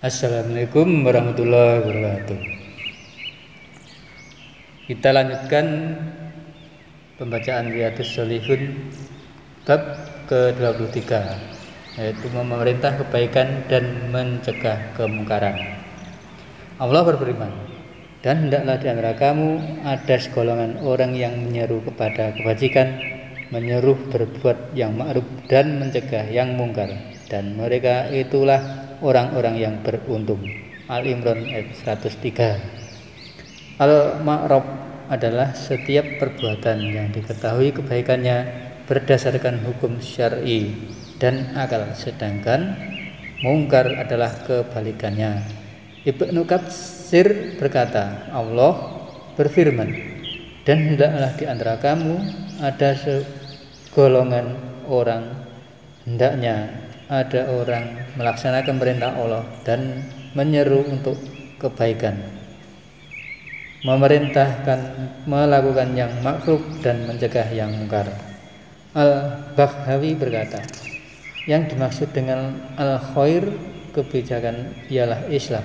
Assalamualaikum warahmatullahi wabarakatuh. Kita lanjutkan pembacaan Riyadhus Shalihin bab ke-23, yaitu memerintah kebaikan dan mencegah kemungkaran. Allah berfirman, dan hendaklah di antara kamu ada segolongan orang yang menyeru kepada kebajikan, menyuruh berbuat yang ma'ruf dan mencegah yang mungkar, dan mereka itulah orang-orang yang beruntung. Al-Imran ayat 103. Al-ma'ruf adalah setiap perbuatan yang diketahui kebaikannya berdasarkan hukum syar'i dan akal, sedangkan mungkar adalah kebalikannya. Ibnu Katsir berkata, Allah berfirman, dan hendaklah di antara kamu ada segolongan orang, hendaknya ada orang melaksanakan perintah Allah dan menyeru untuk kebaikan, memerintahkan melakukan yang ma'ruf dan mencegah yang mungkar. Al-Baghawi berkata, yang dimaksud dengan al-khair, kebijakan, ialah Islam.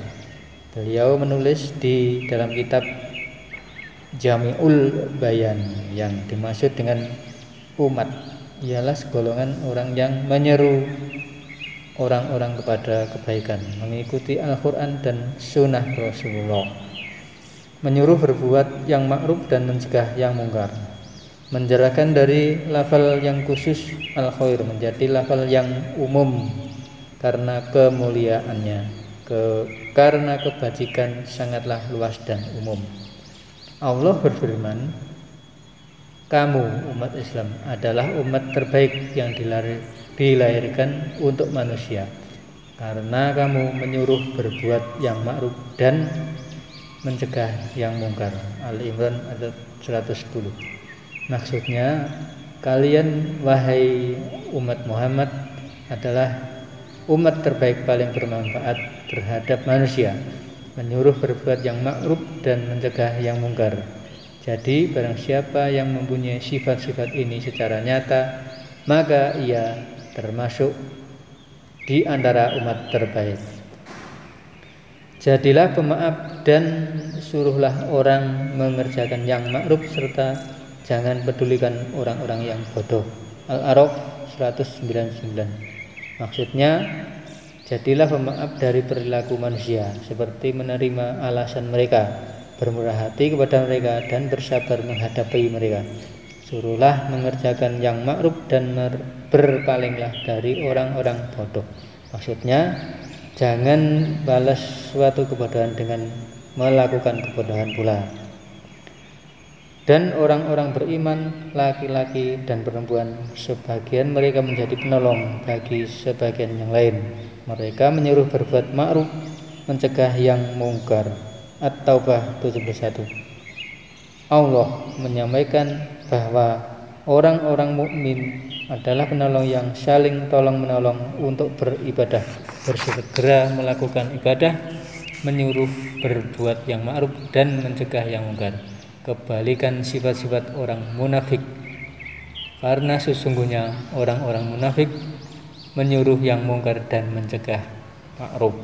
Beliau menulis di dalam kitab Jami'ul Bayan, yang dimaksud dengan umat ialah segolongan orang yang menyeru orang-orang kepada kebaikan, mengikuti Al-Quran dan Sunnah Rasulullah, menyuruh berbuat yang ma'ruf dan mencegah yang mungkar. Menjelaskan dari lafal yang khusus al-khair menjadi lafal yang umum karena kemuliaannya, karena kebajikan sangatlah luas dan umum. Allah berfirman, kamu umat Islam adalah umat terbaik yang dilahirkan untuk manusia, karena kamu menyuruh berbuat yang ma'ruf dan mencegah yang mungkar. Al-Imran ayat 110. Maksudnya, kalian wahai umat Muhammad adalah umat terbaik paling bermanfaat terhadap manusia, menyuruh berbuat yang ma'ruf dan mencegah yang mungkar. Jadi barang siapa yang mempunyai sifat-sifat ini secara nyata, maka ia termasuk di antara umat terbaik. Jadilah pemaaf dan suruhlah orang mengerjakan yang ma'ruf, serta jangan pedulikan orang-orang yang bodoh. Al-A'raf 199. Maksudnya, jadilah pemaaf dari perilaku manusia, seperti menerima alasan mereka, bermurah hati kepada mereka, dan bersabar menghadapi mereka. Suruhlah mengerjakan yang ma'ruf dan berpalinglah dari orang-orang bodoh. Maksudnya, jangan balas suatu kebodohan dengan melakukan kebodohan pula. Dan orang-orang beriman, laki-laki dan perempuan, sebagian mereka menjadi penolong bagi sebagian yang lain. Mereka menyuruh berbuat ma'ruf, mencegah yang mungkar. At-Taubah 71. Allah menyampaikan bahwa orang-orang mukmin adalah penolong yang saling tolong-menolong untuk beribadah, bersegera melakukan ibadah, menyuruh berbuat yang ma'ruf dan mencegah yang mungkar. Kebalikan sifat-sifat orang munafik, karena sesungguhnya orang-orang munafik menyuruh yang mungkar dan mencegah ma'ruf.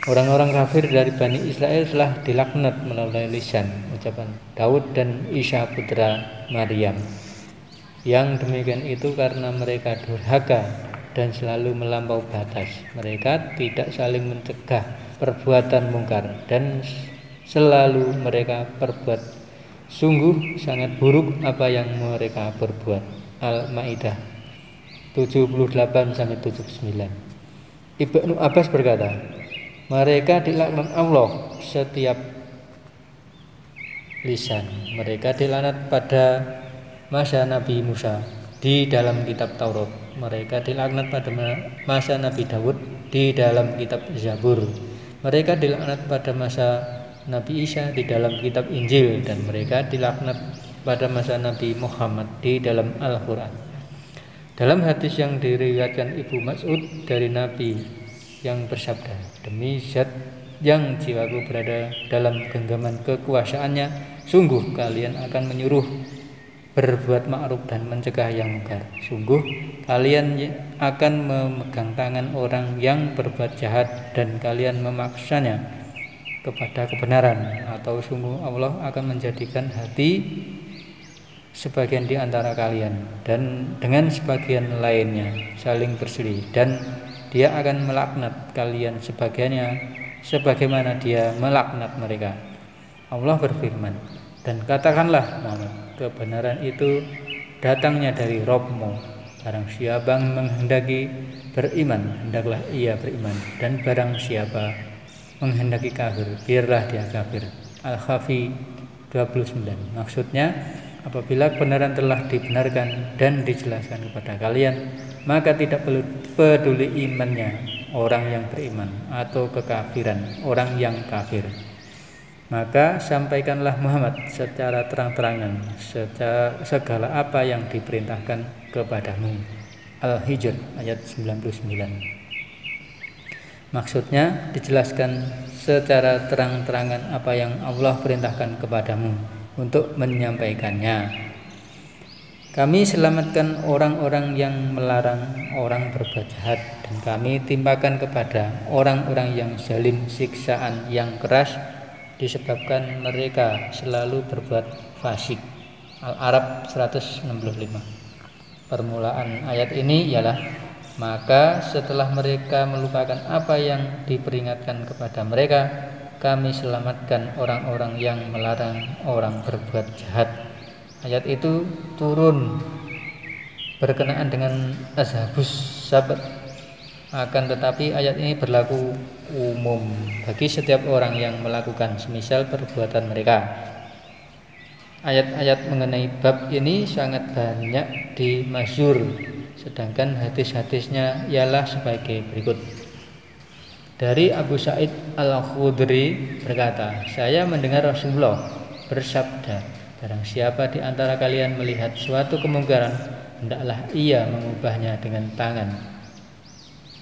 Orang-orang kafir dari Bani Israel telah dilaknat melalui lisan ucapan Daud dan Isa putra Maryam. Yang demikian itu karena mereka durhaka dan selalu melampaui batas. Mereka tidak saling mencegah perbuatan mungkar dan selalu mereka perbuat. Sungguh sangat buruk apa yang mereka perbuat. Al-Maidah 78-79. Ibnu Abbas berkata, mereka dilaknat Allah setiap lisan. Mereka dilaknat pada masa Nabi Musa di dalam kitab Taurat. Mereka dilaknat pada masa Nabi Daud di dalam kitab Zabur. Mereka dilaknat pada masa Nabi Isa di dalam kitab Injil, dan mereka dilaknat pada masa Nabi Muhammad di dalam Al-Quran. Dalam hadis yang diriwayatkan Ibnu Mas'ud dari Nabi yang bersabda, demi zat yang jiwaku berada dalam genggaman kekuasaannya, sungguh kalian akan menyuruh berbuat ma'ruf dan mencegah yang munkar. Sungguh kalian akan memegang tangan orang yang berbuat jahat dan kalian memaksanya kepada kebenaran, atau sungguh Allah akan menjadikan hati sebagian di antara kalian dan dengan sebagian lainnya saling berselisih, dan dia akan melaknat kalian sebagiannya sebagaimana dia melaknat mereka. Allah berfirman, dan katakanlah Muhammad, kebenaran itu datangnya dari Rabb-Mu. Barang siapa menghendaki beriman, hendaklah ia beriman, dan barang siapa menghendaki kafir, biarlah dia kafir. Al-Kahfi 29. Maksudnya, apabila kebenaran telah dibenarkan dan dijelaskan kepada kalian, maka tidak perlu peduli imannya orang yang beriman atau kekafiran orang yang kafir. Maka sampaikanlah Muhammad secara terang-terangan segala apa yang diperintahkan kepadamu. Al-Hijr ayat 99. Maksudnya dijelaskan secara terang-terangan apa yang Allah perintahkan kepadamu untuk menyampaikannya. Kami selamatkan orang-orang yang melarang orang berbuat jahat, dan kami timpakan kepada orang-orang yang zalim siksaan yang keras disebabkan mereka selalu berbuat fasik. Al-Arab 165. Permulaan ayat ini ialah, maka setelah mereka melupakan apa yang diperingatkan kepada mereka, kami selamatkan orang-orang yang melarang orang berbuat jahat. Ayat itu turun berkenaan dengan Ashabus Sabt, akan tetapi ayat ini berlaku umum bagi setiap orang yang melakukan semisal perbuatan mereka. Ayat-ayat mengenai bab ini sangat banyak di masyhur, sedangkan hadis-hadisnya ialah sebagai berikut. Dari Abu Sa'id Al-Khudri berkata, saya mendengar Rasulullah bersabda, barang siapa di antara kalian melihat suatu kemungkaran, hendaklah ia mengubahnya dengan tangan.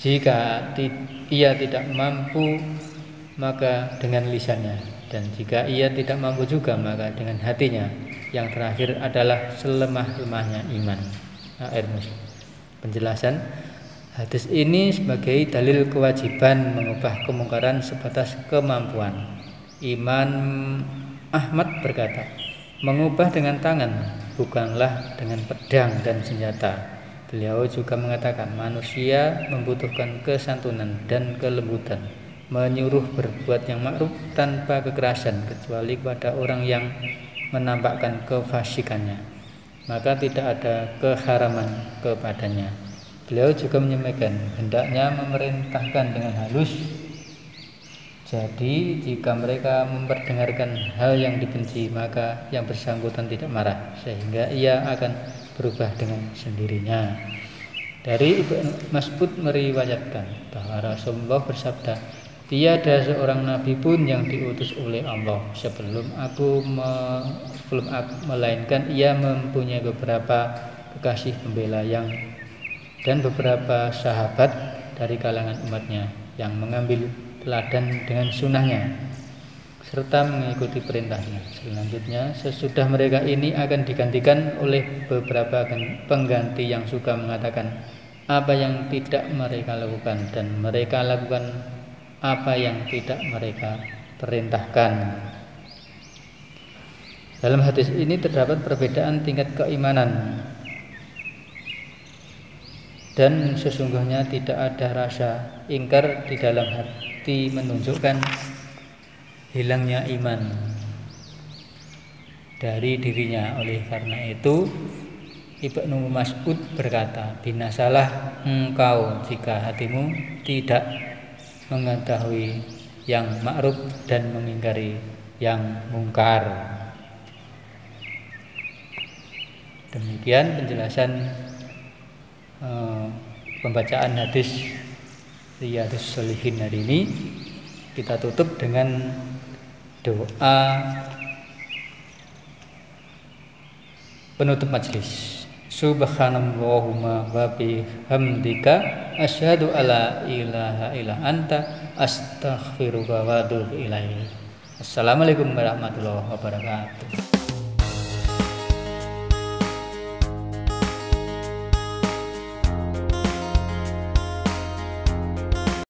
Jika ia tidak mampu, maka dengan lisannya, dan jika ia tidak mampu juga, maka dengan hatinya. Yang terakhir adalah selemah-lemahnya iman. Air Muslim. Penjelasan hadis ini sebagai dalil kewajiban mengubah kemungkaran sebatas kemampuan. Imam Ahmad berkata, mengubah dengan tangan, bukanlah dengan pedang dan senjata. Beliau juga mengatakan manusia membutuhkan kesantunan dan kelembutan, menyuruh berbuat yang ma'ruf tanpa kekerasan kecuali kepada orang yang menampakkan kefasikannya, maka tidak ada keharaman kepadanya. Beliau juga menyampaikan hendaknya memerintahkan dengan halus. Jadi jika mereka memperdengarkan hal yang dibenci, maka yang bersangkutan tidak marah, sehingga ia akan berubah dengan sendirinya. Dari Ibnu Mas'ud meriwayatkan bahwa Rasulullah bersabda, tiada seorang nabi pun yang diutus oleh Allah sebelum aku melainkan ia mempunyai beberapa kekasih pembela dan beberapa sahabat dari kalangan umatnya yang mengambil teladan dengan sunnahnya serta mengikuti perintahnya. Selanjutnya, sesudah mereka ini akan digantikan oleh beberapa pengganti yang suka mengatakan apa yang tidak mereka lakukan, dan mereka lakukan apa yang tidak mereka perintahkan. Dalam hadis ini terdapat perbedaan tingkat keimanan, dan sesungguhnya tidak ada rasa ingkar di dalam hati menunjukkan hilangnya iman dari dirinya. Oleh karena itu Ibnu Mas'ud berkata, binasalah engkau jika hatimu tidak mengetahui yang ma'ruf dan mengingkari yang mungkar. Demikian penjelasan pembacaan hadis Riyadhus Shalihin hari ini. Kita tutup dengan doa penutup majelis. Subhanallahumma wa bihamdika asyhadu alla ilaha illa anta astaghfiruka wa atubu ilaik. Assalamualaikum warahmatullahi wabarakatuh.